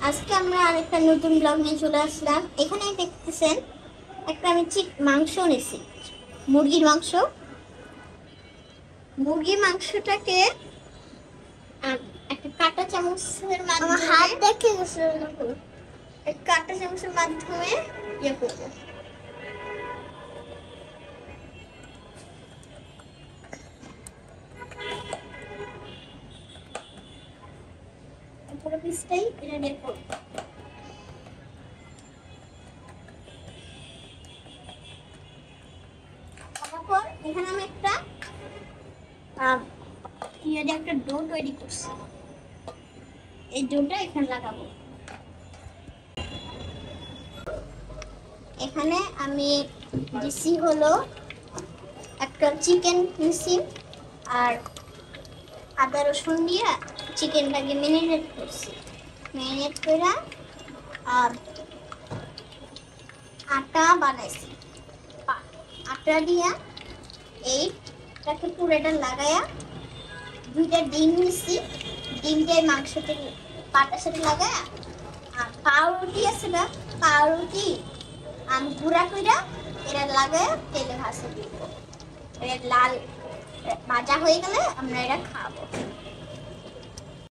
আজকে আমরা আরেকটা নতুন ব্লগ নিয়ে চলে আসলাম। এখানে দেখতেছেন একটা আমি মাংস নিয়েছি, মুরগির মাংস। মুরগির মাংসটাকে একটা কাঁটা চামচের মাধ্যমে হাত দেখে গেছে, কাঁটা চামচের মাধ্যমে ইয়ে করবো। পুরো পিসটাই এটা বের করবো। তারপর এখানে আমি একটা একটা ডো তৈরি করছি। এই ডোটা এখানে লাগাবো। এখানে আমি দিছি হলো একটা চিকেন নিছি, আর আদা রসুন দিয়ে চিকেনটাকে ম্যারিনেট করছি। ম্যারিনেট করে আটা বানাইছি। আটা দিয়া এইটাকে পুরোটা লাগায়া দুইটা ডিম নিছি, ডিমটা মাংসতে পাটার সাথে লাগায়া, আর পাউরুটি আছে না, পাউরুটি আমি গুঁড়া কইরা এটা লাগায়া তেলে ভাজা দিব। এটা লাল ভাজা হয়ে গেলে আমরা এটা খাবো।